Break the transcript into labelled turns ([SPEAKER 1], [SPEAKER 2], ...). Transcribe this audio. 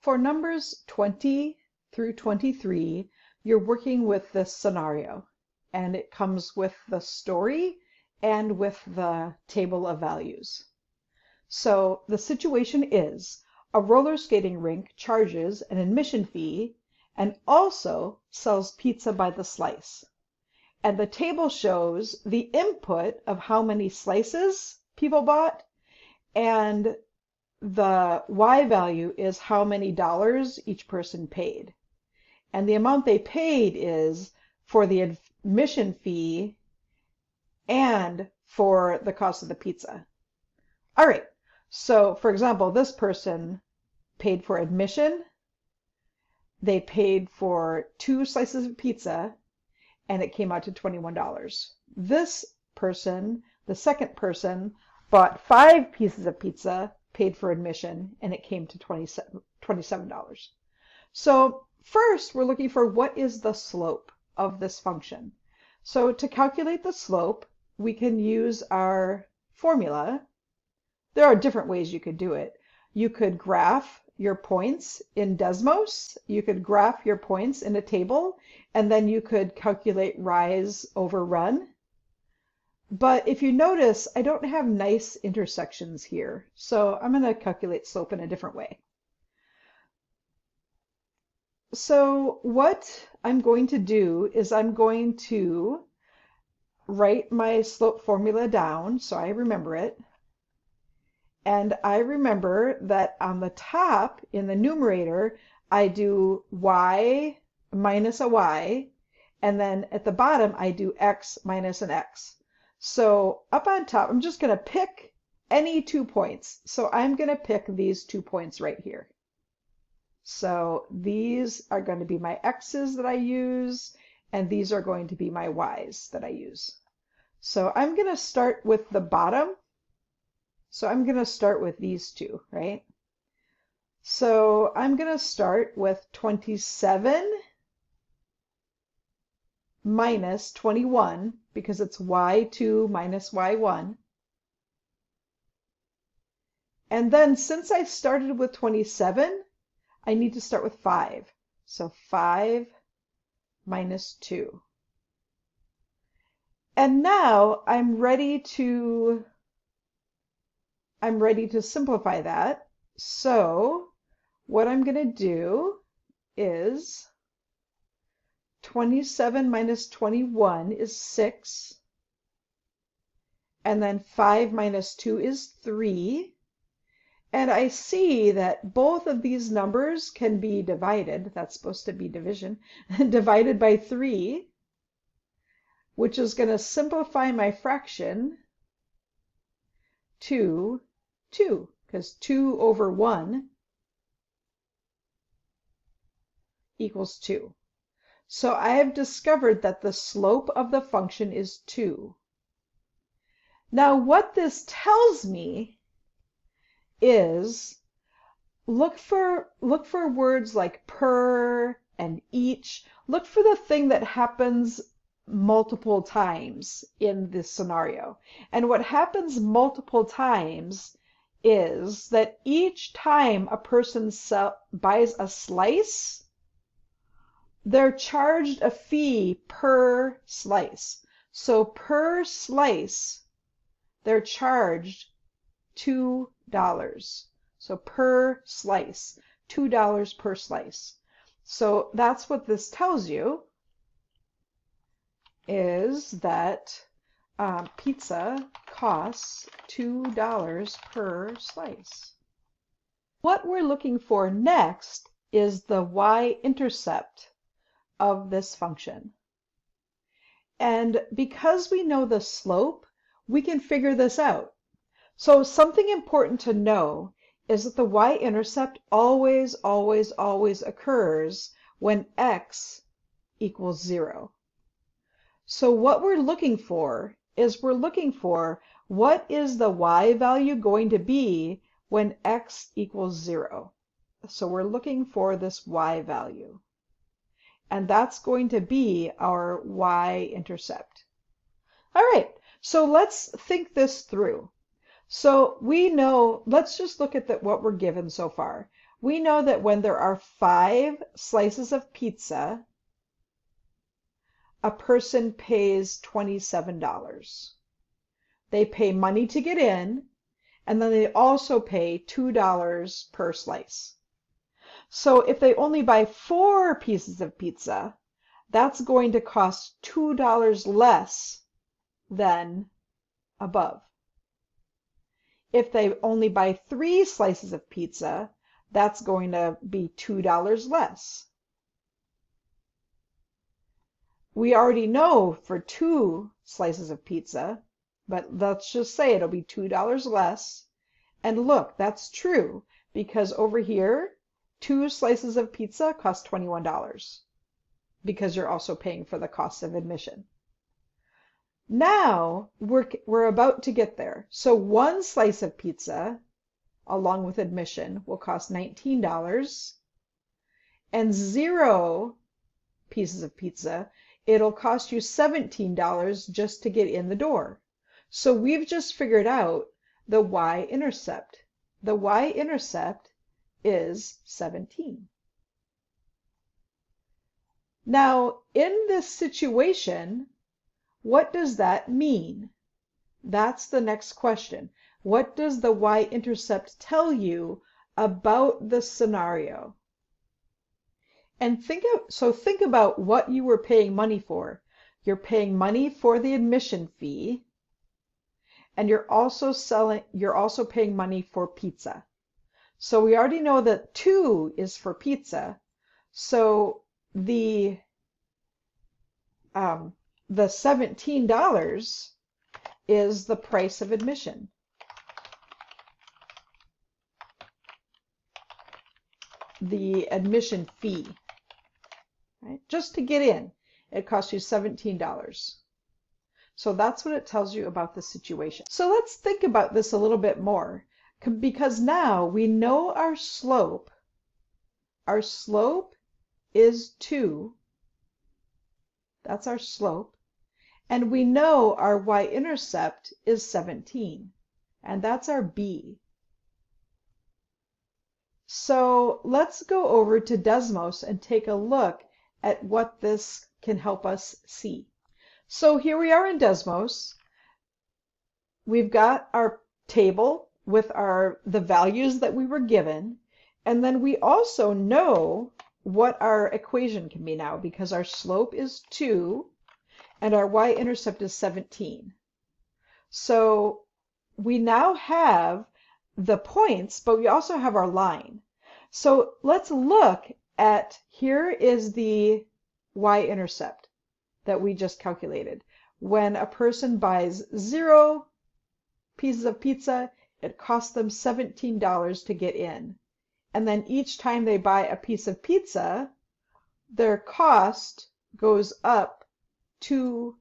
[SPEAKER 1] For numbers 20 through 23, you're working with this scenario, and it comes with the story and with the table of values. So the situation is a roller skating rink charges an admission fee and also sells pizza by the slice. And the table shows the input of how many slices people bought, and the Y value is how many dollars each person paid. And the amount they paid is for the admission fee and for the cost of the pizza. All right, so for example, this person paid for admission, they paid for 2 slices of pizza, and it came out to $21. This person, the second person, bought 5 pieces of pizza, paid for admission, and it came to $27. So first, we're looking for what is the slope of this function. So to calculate the slope, we can use our formula. There are different ways you could do it. You could graph your points in Desmos, you could graph your points in a table, and then you could calculate rise over run. But if you notice, I don't have nice intersections here, so I'm going to calculate slope in a different way. So what I'm going to do is I'm going to write my slope formula down so I remember it. And I remember that on the top in the numerator, I do y minus a y, and then at the bottom, I do x minus an x. So up on top, I'm just going to pick any 2 points. So I'm going to pick these 2 points right here. So these are going to be my x's that I use, and these are going to be my y's that I use. So I'm going to start with the bottom. So I'm going to start with these 2, right? So I'm going to start with 27 minus 21, because it's y2 minus y1. And then since I started with 27, I need to start with 5. So 5 minus 2. And now I'm ready to simplify that. So what I'm going to do is 27 minus 21 is 6. And then 5 minus 2 is 3. And I see that both of these numbers can be divided. That's supposed to be division. Divided by 3, which is going to simplify my fraction to 2, because 2 over 1 equals 2. So I have discovered that the slope of the function is 2. Now what this tells me is look for words like per and each. Look for the thing that happens multiple times in this scenario. And what happens multiple times is that each time a person buys a slice, they're charged a fee per slice. So per slice, they're charged $2. So per slice, $2 per slice. So that's what this tells you, is that pizza costs $2 per slice. What we're looking for next is the y-intercept of this function. And because we know the slope, we can figure this out. So something important to know is that the y-intercept always occurs when x equals 0. So what we're looking for is what is the y value going to be when x equals 0. So we're looking for this y value. And that's going to be our y-intercept. All right, so let's think this through. So we know, let's just look at what we're given so far. We know that when there are 5 slices of pizza, a person pays $27. They pay money to get in, and then they also pay $2 per slice. So if they only buy 4 pieces of pizza, that's going to cost $2 less than above. If they only buy 3 slices of pizza, that's going to be $2 less. We already know for 2 slices of pizza, but let's just say it'll be $2 less. And look, that's true, because over here, 2 slices of pizza cost $21, because you're also paying for the cost of admission. Now we're about to get there. So 1 slice of pizza, along with admission, will cost $19, and 0 pieces of pizza, it'll cost you $17 just to get in the door. So we've just figured out the y-intercept. The y-intercept is 17. Now, in this situation, what does that mean? That's the next question. What does the y-intercept tell you about the scenario? And think about what you were paying money for. You're paying money for the admission fee, and you're also paying money for pizza. So we already know that 2 is for pizza. So the $17 is the price of admission. The admission fee, right? Just to get in, it costs you $17. So that's what it tells you about the situation. So let's think about this a little bit more, because now we know our slope. Our slope is 2. That's our slope. And we know our y-intercept is 17. And that's our b. So let's go over to Desmos and take a look at what this can help us see. So here we are in Desmos. We've got our table with the values that we were given, and then we also know what our equation can be now, because our slope is 2 and our y-intercept is 17. So we now have the points, but we also have our line. So let's look at, here is the y-intercept that we just calculated. When a person buys 0 pieces of pizza, it costs them $17 to get in. And then each time they buy a piece of pizza, their cost goes up $2.